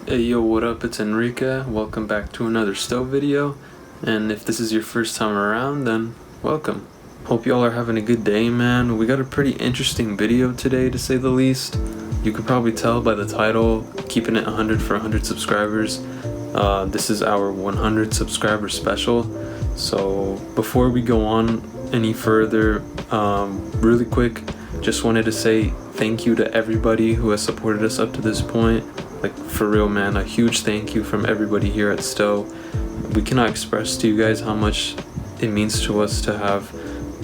Hey yo, what up? It's Enrique. Welcome back to another STOW video. And if this is your first time around, then welcome. Hope y'all are having a good day, man. We got a pretty interesting video today, to say the least. You could probably tell by the title, keeping it 100 for 100 subscribers. This is our 100 subscriber special. So before we go on any further, really quick, just wanted to say thank you to everybody who has supported us up to this point. Like, for real, man, a huge thank you from everybody here at STOW. We cannot express to you guys how much it means to us to have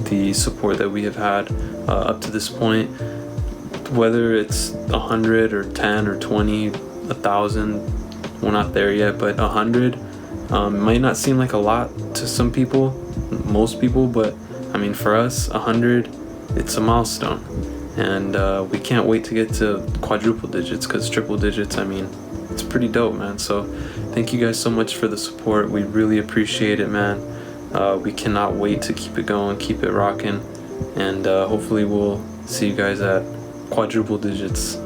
the support that we have had up to this point. Whether it's 100 or 10 or 20, 1,000, we're not there yet, but 100 might not seem like a lot to some people, most people, but I mean, for us, 100, it's a milestone. And we can't wait to get to quadruple digits, because triple digits, I mean, it's pretty dope, man. So thank you guys so much for the support. We really appreciate it, man. We cannot wait to keep it going, keep it rocking, and hopefully we'll see you guys at quadruple digits.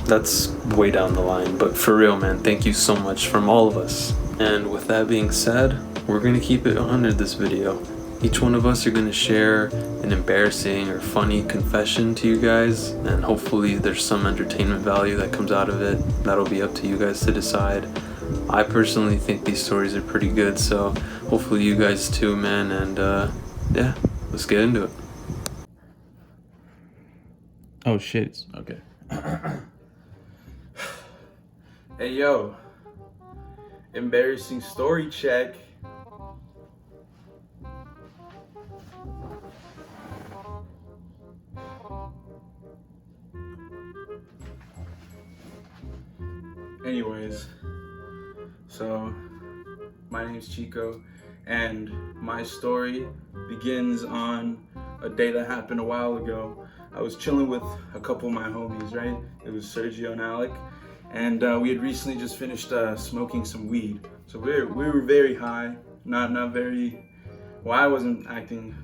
That's way down the line, but for real, man, thank you so much from all of us. And with that being said, we're gonna keep it 100 this video. Each one of us are going to share an embarrassing or funny confession to you guys, and hopefully there's some entertainment value that comes out of it. That'll be up to you guys to decide. I personally think these stories are pretty good, so hopefully you guys too, man, and yeah, let's get into it. Oh shit, okay. Hey yo, embarrassing story check. Anyways, so my name's Chico, and my story begins on a day that happened a while ago. I was chilling with a couple of my homies, right? It was Sergio and Alec, and we had recently just finished smoking some weed. So we were very high, not very, well, I wasn't acting,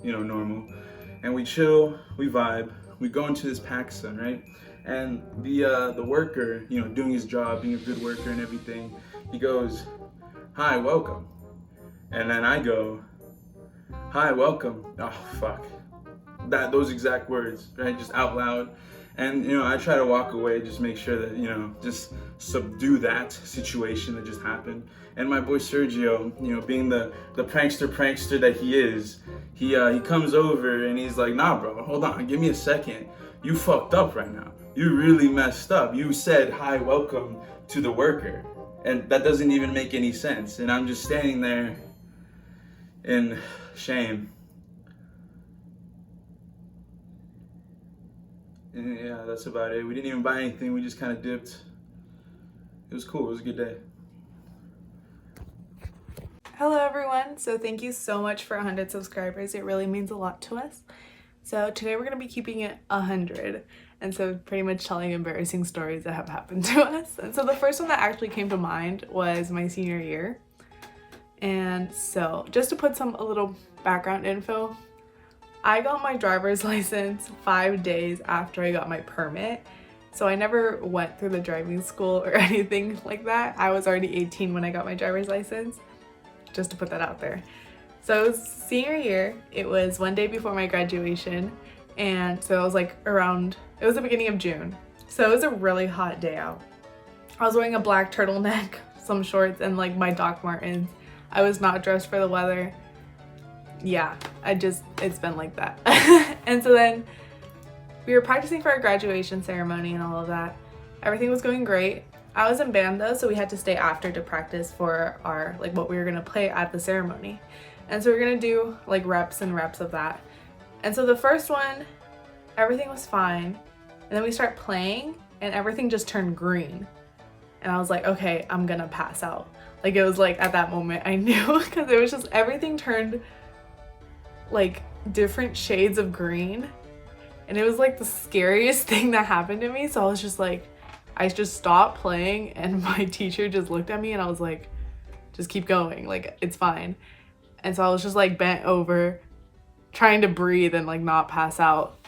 normal. And we chill, we vibe, we go into this PacSun, right? And the worker, doing his job, being a good worker and everything, he goes, "Hi, welcome." And then I go, "Hi, welcome." Oh, fuck. Those exact words, right? Just out loud. And, I try to walk away, just make sure that, just subdue that situation that just happened. And my boy Sergio, being the prankster that he is, he comes over and he's like, "Nah, bro, hold on, give me a second. You fucked up right now. You really messed up. You said, 'Hi, welcome' to the worker. And that doesn't even make any sense." And I'm just standing there in shame. And yeah, that's about it. We didn't even buy anything. We just kind of dipped. It was cool. It was a good day. Hello everyone, so thank you so much for 100 subscribers. It really means a lot to us. So today we're going to be keeping it 100, and so pretty much telling embarrassing stories that have happened to us. And so the first one that actually came to mind was my senior year. And so just to put a little background info, I got my driver's license 5 days after I got my permit. So I never went through the driving school or anything like that. I was already 18 when I got my driver's license, just to put that out there. So it was senior year, it was one day before my graduation, and so it was it was the beginning of June. So it was a really hot day out. I was wearing a black turtleneck, some shorts, and my Doc Martens. I was not dressed for the weather. Yeah, it's been like that. And so then we were practicing for our graduation ceremony and all of that. Everything was going great. I was in band though, so we had to stay after to practice for our, what we were gonna play at the ceremony. And so we're gonna do reps and reps of that. And so the first one, everything was fine. And then we start playing and everything just turned green. And I was like, okay, I'm gonna pass out. It was at that moment I knew, because it was just, everything turned different shades of green. And it was the scariest thing that happened to me. So I was just I just stopped playing, and my teacher just looked at me and I was like, just keep going, it's fine. And so I was just bent over, trying to breathe and not pass out.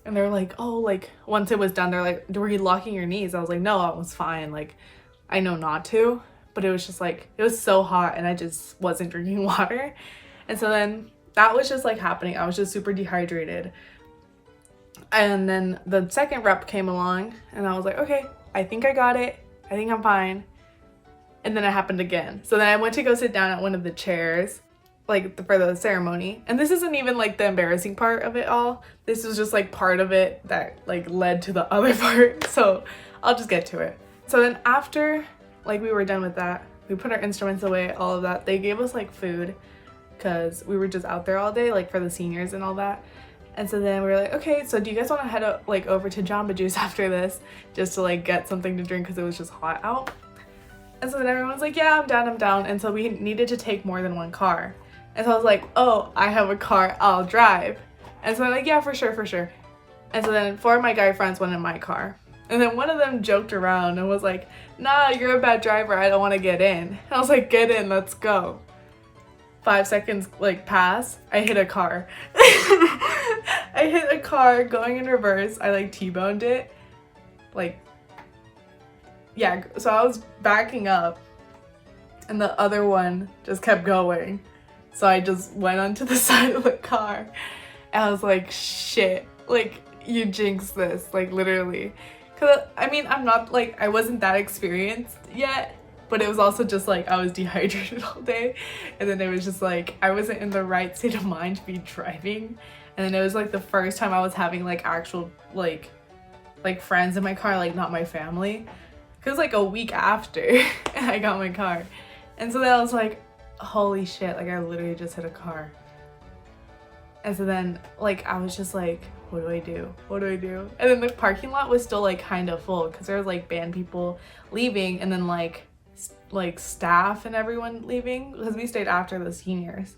And they were like, oh, once it was done, they're like, were you locking your knees? I was like, no, I was fine. I know not to, but it was just like, it was so hot and I just wasn't drinking water. And so then that was just like happening. I was just super dehydrated. And then the second rep came along and I was like, okay, I think I got it. I think I'm fine. And then it happened again. So then I went to go sit down at one of the chairs, like for the ceremony. And this isn't even like the embarrassing part of it all. This was just like part of it that like led to the other part. So I'll just get to it. So then after like we were done with that, we put our instruments away, all of that. They gave us like food because we were just out there all day, like for the seniors and all that. And so then we were like, okay, so do you guys want to head up, like over to Jamba Juice after this just to like get something to drink because it was just hot out? And so then everyone was like, yeah, I'm down. And so we needed to take more than one car. And so I was like, oh, I have a car, I'll drive. And so I'm like, yeah, for sure. And so then 4 of my guy friends went in my car. And then one of them joked around and was like, nah, you're a bad driver, I don't want to get in. And I was like, get in, let's go. 5 seconds like pass, I hit a car. I hit a car going in reverse. I like T-boned it. Like, yeah, so I was backing up and the other one just kept going. So I just went onto the side of the car and I was like, shit, like you jinxed this, like literally. Cause I mean, I'm not like, I wasn't that experienced yet, but it was also just like I was dehydrated all day. And then it was just like, I wasn't in the right state of mind to be driving. And then it was like the first time I was having like actual like friends in my car, like not my family. Cause like a week after I got my car. And so then I was like, holy shit, like I literally just hit a car. And so then like I was just like, what do I do? And then the parking lot was still like kind of full because there was like band people leaving and then like staff and everyone leaving because we stayed after the seniors.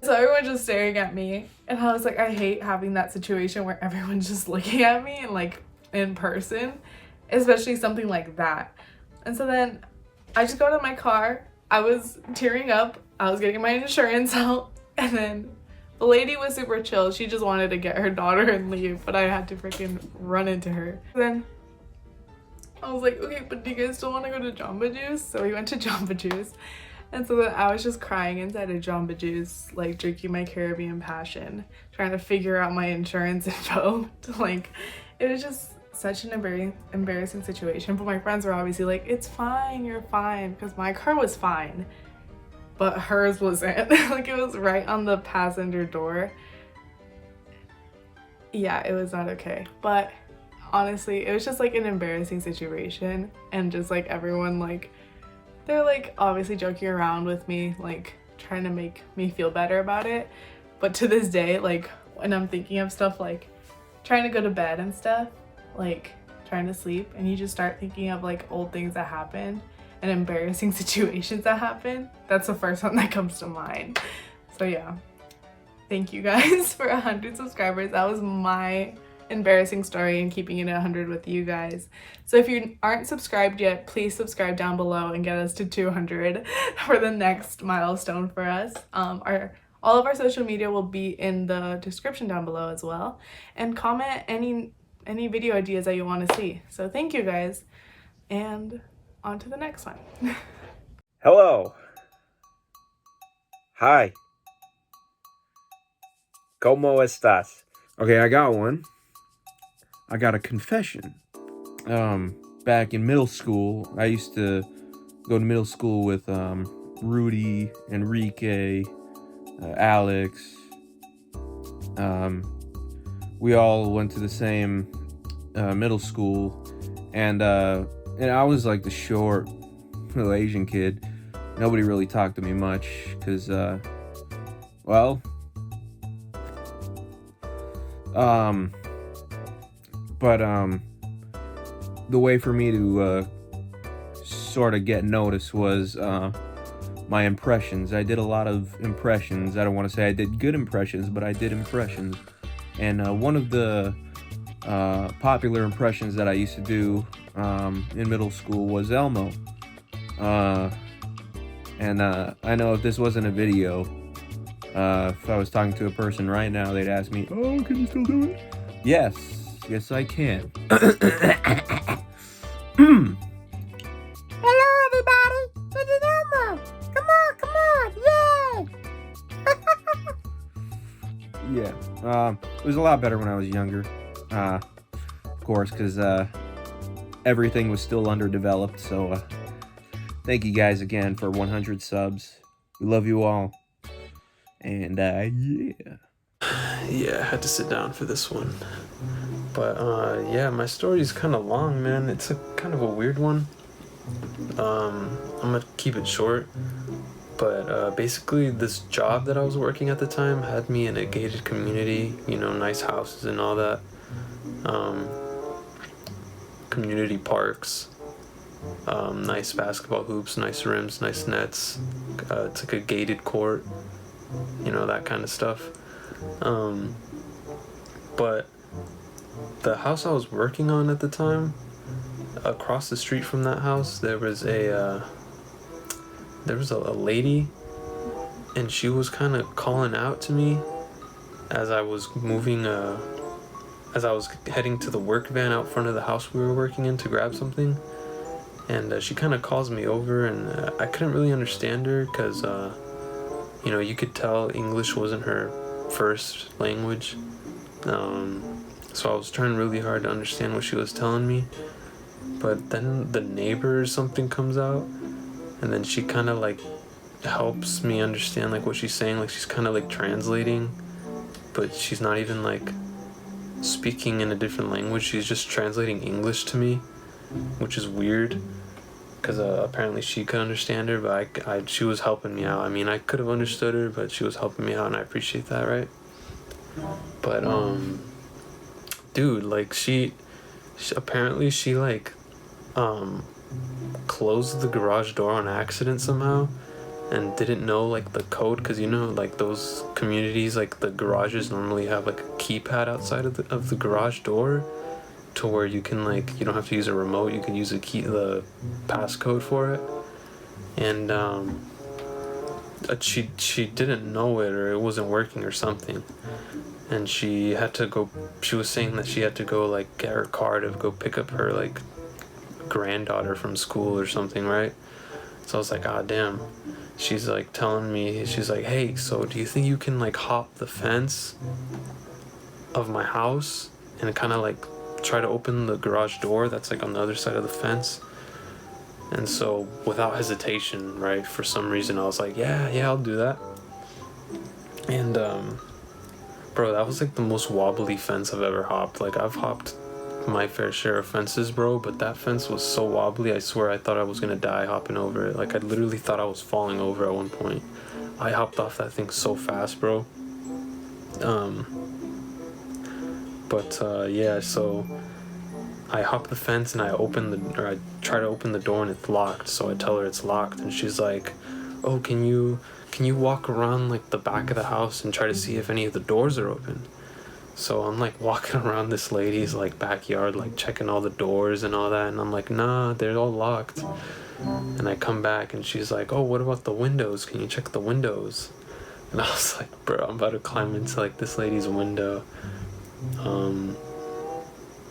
So everyone just staring at me and I was like, I hate having that situation where everyone's just looking at me and like in person, especially something like that. And so then I just got out of my car. I was tearing up. I was getting my insurance out. And then the lady was super chill. She just wanted to get her daughter and leave, but I had to freaking run into her. Then I was like, okay, but do you guys still want to go to Jamba Juice? So we went to Jamba Juice. And so then I was just crying inside of Jamba Juice, like drinking my Caribbean Passion, trying to figure out my insurance info. Like, it was just such an very embarrassing situation. But my friends were obviously like, it's fine, you're fine. Because my car was fine, but hers wasn't. Like, it was right on the passenger door. Yeah, it was not okay. But honestly, it was just like an embarrassing situation. And just like everyone, like, they're like obviously joking around with me, like trying to make me feel better about it. But to this day, like when I'm thinking of stuff like trying to go to bed and stuff, like trying to sleep, and you just start thinking of like old things that happened and embarrassing situations that happened, that's the first one that comes to mind. So yeah, thank you guys for 100 subscribers. That was my embarrassing story and keeping it at 100 with you guys. So if you aren't subscribed yet, please subscribe down below and get us to 200 for the next milestone for us. All of our social media will be in the description down below as well, and comment any video ideas that you want to see. So thank you guys, and on to the next one. Hello. Hi. ¿Cómo estás? Okay, I got one. I got a confession. Back in middle school, I used to go to middle school with Rudy, Enrique, Alex. We all went to the same middle school, and I was like the short little Asian kid. Nobody really talked to me much because, well, the way for me to sort of get noticed was my impressions. I did a lot of impressions. I don't want to say I did good impressions, but I did impressions. And one of the popular impressions that I used to do in middle school was Elmo. And I know if this wasn't a video, if I was talking to a person right now, they'd ask me, oh, can you still do it? Yes I can. It was a lot better when I was younger. Of course, because everything was still underdeveloped. So thank you guys again for 100 subs. We love you all. And yeah. Yeah, I had to sit down for this one. But yeah, my story's kind of long, man. It's a kind of a weird one. I'm gonna keep it short. But basically, this job that I was working at the time had me in a gated community, you know, nice houses and all that. Community parks, nice basketball hoops, nice rims, nice nets. It's like a gated court, you know, that kind of stuff. But the house I was working on at the time, across the street from that house, there was a lady, and she was kind of calling out to me as I was moving, as I was heading to the work van out front of the house we were working in to grab something. And she kind of calls me over, and I couldn't really understand her because, you know, you could tell English wasn't her first language. So I was trying really hard to understand what she was telling me. But then the neighbor or something comes out, and then she kind of like helps me understand like what she's saying. Like she's kind of like translating, but she's not even like speaking in a different language. She's just translating English to me, which is weird because apparently she could understand her, but she was helping me out. I mean, I could have understood her, but she was helping me out, and I appreciate that, right? But dude, like she apparently she like closed the garage door on accident somehow and didn't know like the code, because you know like those communities, like the garages normally have like a keypad outside of the garage door to where you can like, you don't have to use a remote, you can use the passcode for it. And she didn't know it, or it wasn't working or something, and she was saying that she had to go like get her car to go pick up her like granddaughter from school or something, right? So I was like, ah, damn. She's like telling me, she's like, hey, so do you think you can like hop the fence of my house and kind of like try to open the garage door that's like on the other side of the fence? And so without hesitation, right, for some reason I was like, yeah, I'll do that. And bro, that was like the most wobbly fence I've ever hopped. Like I've hopped my fair share of fences, bro, but that fence was so wobbly, I swear I thought I was gonna die hopping over it. Like I literally thought I was falling over at one point. I hopped off that thing so fast, bro. Yeah, so I hop the fence and I try to open the door and it's locked. So I tell her it's locked, and she's like, oh, can you walk around like the back of the house and try to see if any of the doors are open? So I'm like walking around this lady's like backyard, like checking all the doors and all that, and I'm like, nah, they're all locked. And I come back and she's like, oh, what about the windows? Can you check the windows? And I was like, bro, I'm about to climb into like this lady's window.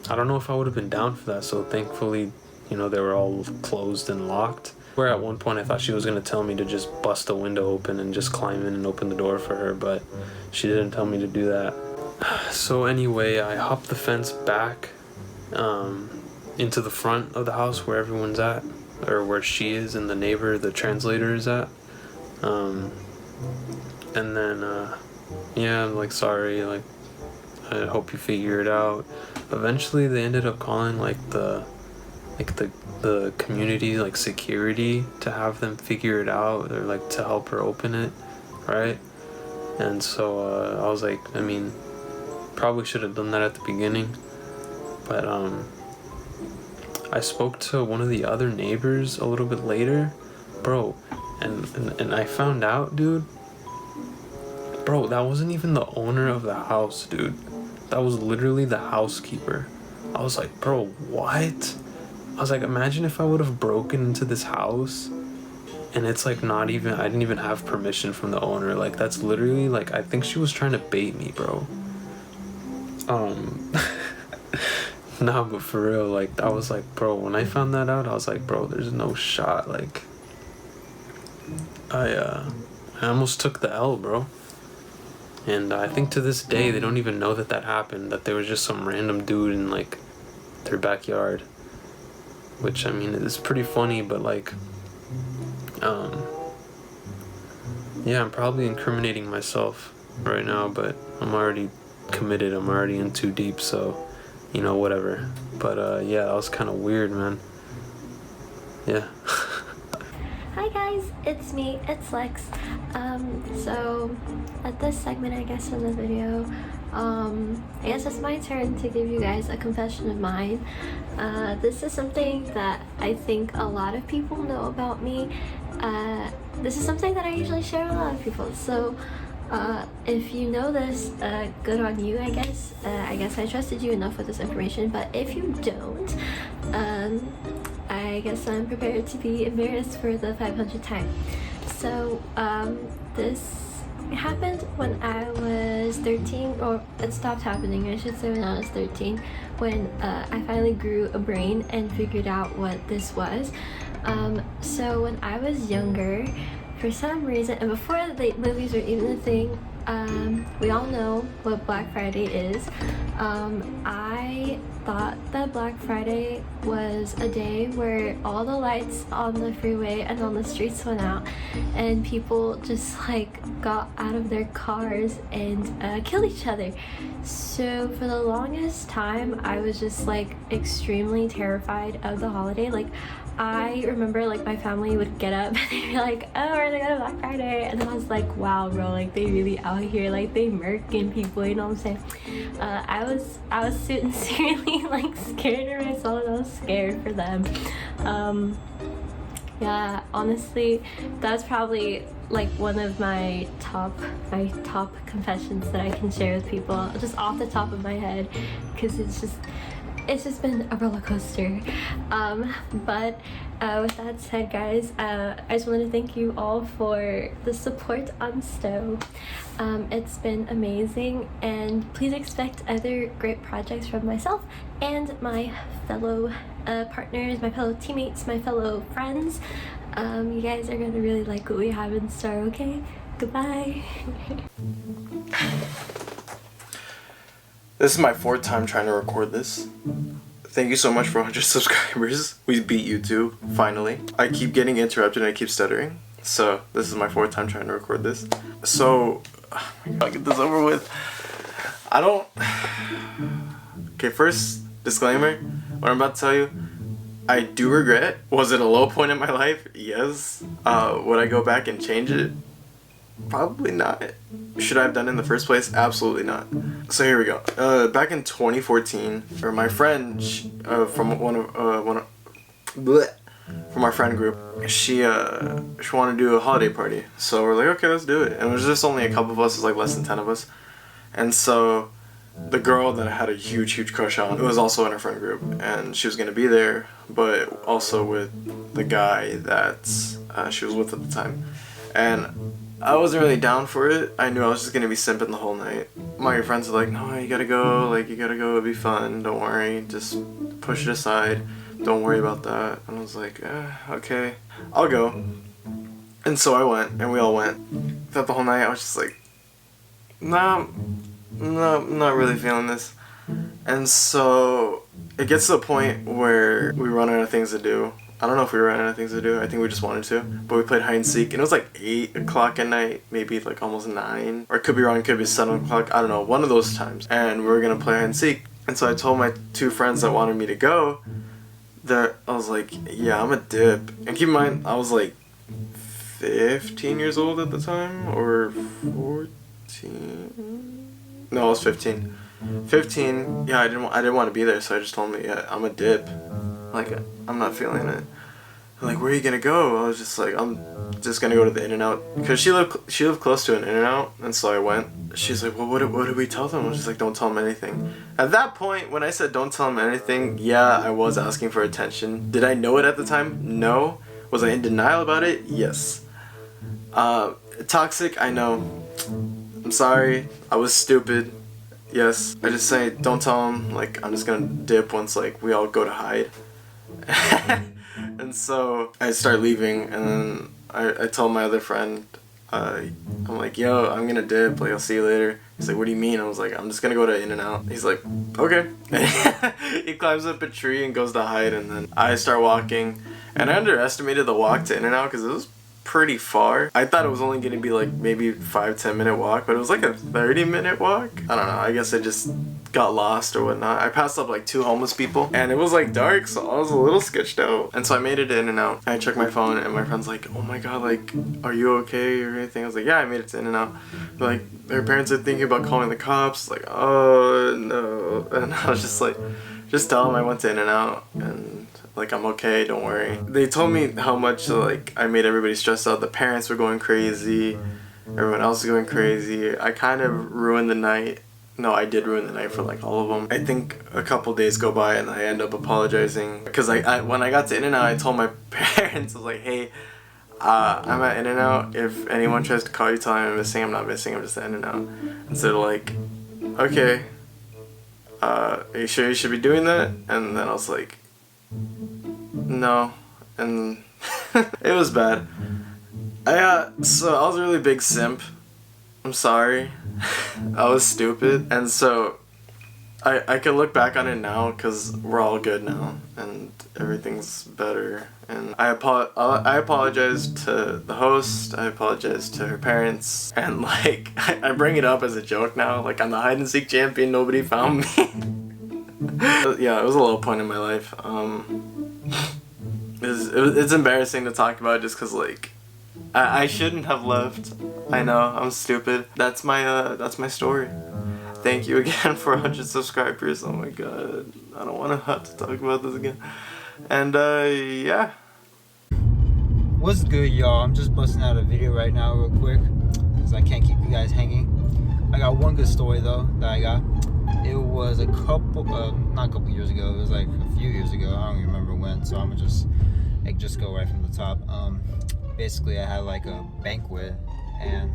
I don't know if I would have been down for that, so thankfully, you know, they were all closed and locked. Where at one point I thought she was going to tell me to just bust the window open and just climb in and open the door for her, but she didn't tell me to do that. So anyway, I hopped the fence back into the front of the house where everyone's at, or where she is and the neighbor, the translator, is at. And then, yeah, I'm like, sorry, like, I hope you figure it out. Eventually they ended up calling like the community like security to have them figure it out, or like to help her open it, right? And so I was like, I mean, probably should have done that at the beginning, but I spoke to one of the other neighbors a little bit later, bro, and I found out, dude, bro, that wasn't even the owner of the house, dude. That was literally the housekeeper. I was like, bro, what? I was like, imagine if I would have broken into this house and it's like not even, I didn't even have permission from the owner. Like that's literally like, I think she was trying to bait me, bro. Nah, but for real, like I was like, bro, when I found that out, I was like, bro, there's no shot. Like I almost took the L, bro. And I think to this day they don't even know that that happened, that there was just some random dude in like their backyard. Which, I mean, is pretty funny, but like, yeah, I'm probably incriminating myself right now, but I'm already committed, I'm already in too deep, so, you know, whatever. But yeah, that was kind of weird, man. Yeah. Hi guys, it's me, it's Lex. So at this segment, I guess, of the video, I guess it's my turn to give you guys a confession of mine. This is something that I think a lot of people know about me. This is something that I usually share with a lot of people, so if you know this, good on you, I guess. I guess I trusted you enough with this information, but if you don't, I guess I'm prepared to be embarrassed for the 500th time. So, this happened when I was 13, or it stopped happening, I should say, when I was 13, when I finally grew a brain and figured out what this was. So when I was younger, for some reason, and before the movies were even a thing, we all know what Black Friday is. I thought that Black Friday was a day where all the lights on the freeway and on the streets went out and people just like got out of their cars and killed each other. So for the longest time I was just like extremely terrified of the holiday. Like, I remember like my family would get up and they'd be like, oh, we're gonna go to Black Friday, and I was like, wow bro, like they really out here, like they murking people, you know what I'm saying? I was sincerely like scared of myself, and I was scared for them. Yeah, honestly, that's probably like one of my top confessions that I can share with people, just off the top of my head, because it's just been a roller coaster. But with that said, guys, I just want to thank you all for the support on STOW. It's been amazing, and please expect other great projects from myself and my fellow partners, my fellow teammates, my fellow friends. You guys are gonna really like what we have in store, okay? Goodbye. This is my 4th time trying to record this. Thank you so much for 100 subscribers. We beat YouTube, finally. I keep getting interrupted and I keep stuttering. So, this is my 4th time trying to record this. So, I'll get this over with. Okay, first disclaimer. What I'm about to tell you, I do regret. Was it a low point in my life? Yes. Would I go back and change it? Probably not. Should I have done it in the first place? Absolutely not. So here we go. Back in 2014, or my friend from from our friend group, she wanted to do a holiday party. So we're like, okay, let's do it. And it was just only a couple of us. It was like less than 10 of us. And so the girl that I had a huge crush on, it was also in our friend group, and she was gonna be there, but also with the guy that she was with at the time. And I wasn't really down for it. I knew I was just gonna be simping the whole night. My friends were like, no, you gotta go, it'll be fun, don't worry, just push it aside, don't worry about that. And I was like, okay, I'll go. And so I went, and we all went. Throughout the whole night, I was just like, nah, I'm not really feeling this. And so it gets to the point where we run out of things to do. I don't know if we ran out of things to do. I think we just wanted to. But we played hide and seek, and it was like 8 o'clock at night, maybe like almost 9. Or it could be wrong, it could be 7 o'clock. I don't know, one of those times. And we were going to play hide and seek. And so I told my 2 friends that wanted me to go that I was like, yeah, I'm a dip. And keep in mind, I was like 15 years old at the time, or 14? No, I was 15. 15, yeah, I didn't want to be there, so I just told me, yeah, I'm a dip. Like, I'm not feeling it. Like, where are you gonna go? I was just like, I'm just gonna go to the In-N-Out, because she lived close to an In-N-Out, and so I went. She's like, well, what did we tell them? I was just like, don't tell them anything. At that point, when I said don't tell them anything, yeah, I was asking for attention. Did I know it at the time? No. Was I in denial about it? Yes. Toxic, I know. I'm sorry. I was stupid. Yes. I just say, don't tell them. Like, I'm just gonna dip once, like, we all go to hide. And so I start leaving, and then I told my other friend, I'm like, yo, I'm gonna dip, like I'll see you later. He's like, what do you mean? I was like, I'm just gonna go to In-N-Out. He's like, okay. He climbs up a tree and goes to hide, and then I start walking, and I underestimated the walk to In-N-Out because it was pretty far. I thought it was only gonna be like maybe 5-10 minute walk, but it was like a 30-minute walk. I don't know, I guess I just got lost or whatnot. I passed up like 2 homeless people, and it was like dark, so I was a little sketched out. And so I made it to In-N-Out. I checked my phone, and my friend's like, oh my god, like, are you okay or anything? I was like, yeah, I made it to In-N-Out. Like, their parents are thinking about calling the cops. Like, oh no. And I was just like, just tell them I went to In-N-Out, and like, I'm okay, don't worry. They told me how much like I made everybody stressed out. The parents were going crazy, everyone else was going crazy. I kind of ruined the night. No, I did ruin the night for like all of them. I think a couple days go by and I end up apologizing because I when I got to In-N-Out, I told my parents, I was like, hey, I'm at In-N-Out. If anyone tries to call you, tell me I'm missing. I'm not missing, I'm just at In-N-Out. And so they're like, okay, are you sure you should be doing that? And then I was like, no. And it was bad. So I was a really big simp. I'm sorry. I was stupid. And so I could look back on it now because we're all good now and everything's better. And I apologize to the host. I apologize to her parents. And like, I bring it up as a joke now. Like, I'm the hide and seek champion. Nobody found me. Yeah, it was a low point in my life. It's embarrassing to talk about just because like I shouldn't have left. I know, I'm stupid. That's my story. Thank you again for 100 subscribers. Oh my god, I don't want to have to talk about this again. And yeah. What's good, y'all? I'm just busting out a video right now real quick because I can't keep you guys hanging. I got one good story though that I got. It was a couple, not a couple years ago. It was like a few years ago. I don't even remember when. So I'm gonna just go right from the top. Basically, I had like a banquet, and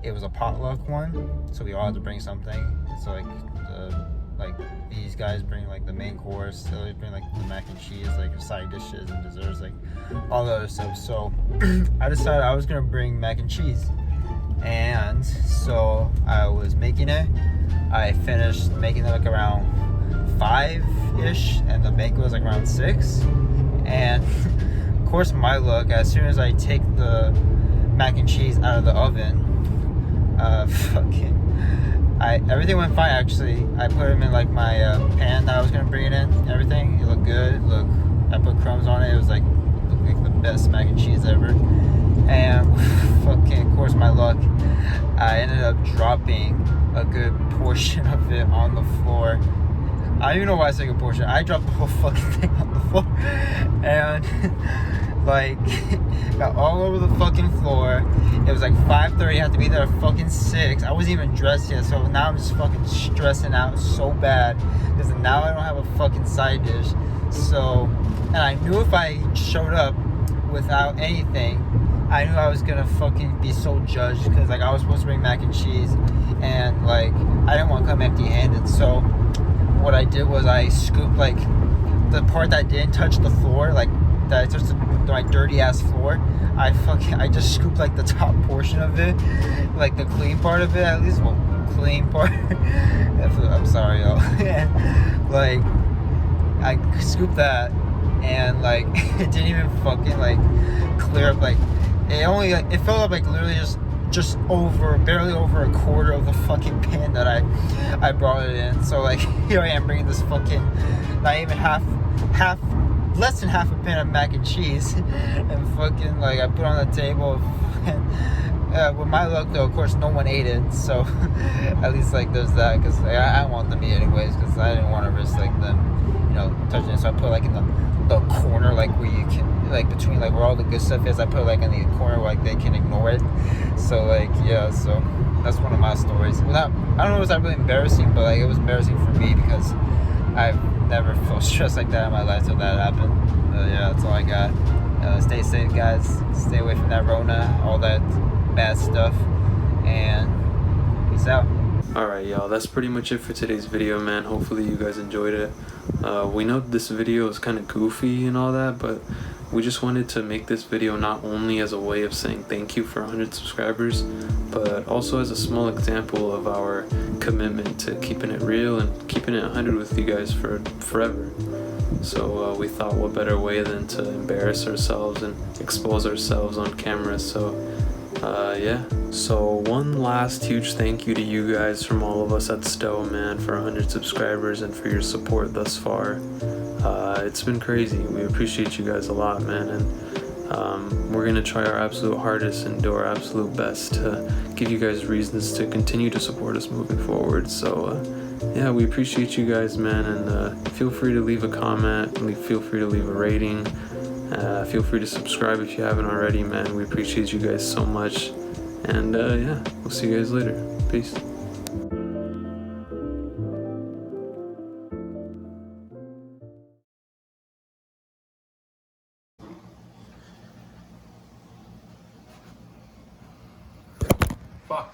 it was a potluck one. So we all had to bring something. So like these guys bring like the main course. So they bring like the mac and cheese, like side dishes and desserts, like all the other stuff. So I decided I was gonna bring mac and cheese, and so I was making it. I finished making it like around 5-ish, and the banquet was like around 6. And of course, my luck, as soon as I take the mac and cheese out of the oven, everything went fine actually. I put them in like my pan that I was gonna bring it in and everything. It looked good. Look, I put crumbs on it. It was like, looked like the best mac and cheese ever. And of course, my luck, I ended up dropping a good portion of it on the floor. I don't even know why I say a good portion. I dropped the whole fucking thing on the floor, and like got all over the fucking floor. It was like 5:30. I had to be there at fucking 6. I wasn't even dressed yet, so now I'm just fucking stressing out so bad because now I don't have a fucking side dish. So, and I knew if I showed up without anything, I knew I was gonna fucking be so judged because like I was supposed to bring mac and cheese, and like I didn't want to come empty-handed. So what I did was I scooped like the part that didn't touch the floor, like that I touched my dirty ass floor. I just scooped like the top portion of it, like the clean part of it, at least. Well, clean part. I'm sorry, y'all. Like I scooped that, and like it didn't even fucking like clear up. Like it only like it filled up like literally just over, barely over a quarter of the fucking pan that I brought it in. So like here I am bringing this fucking not even less than half a pan of mac and cheese, and fucking like I put on the table. And with my luck though, of course no one ate it, so at least like there's that, because like, I don't want them to eat anyways, because I didn't want to risk like them, you know, touching it. So I put like in the corner, like where you can, like between like where all the good stuff is, I put like in the corner where like they can ignore it. So like yeah, so that's one of my stories. Without, I don't know, was that really embarrassing, but like it was embarrassing for me because I've never felt stressed like that in my life till that happened. Yeah, that's all I got. Stay safe, guys. Stay away from that Rona, all that bad stuff, and peace out. Alright, y'all, that's pretty much it for today's video, man. Hopefully you guys enjoyed it. We know this video is kind of goofy and all that, but we just wanted to make this video not only as a way of saying thank you for 100 subscribers, but also as a small example of our commitment to keeping it real and keeping it 100 with you guys for forever. So we thought what better way than to embarrass ourselves and expose ourselves on camera. So yeah. So one last huge thank you to you guys from all of us at STOW, man, for 100 subscribers and for your support thus far. It's been crazy. We appreciate you guys a lot, man, and we're gonna try our absolute hardest and do our absolute best to give you guys reasons to continue to support us moving forward. So yeah, we appreciate you guys, man, and feel free to leave a comment, feel free to leave a rating, feel free to subscribe if you haven't already, man. We appreciate you guys so much, and yeah, we'll see you guys later. Peace. Fuck.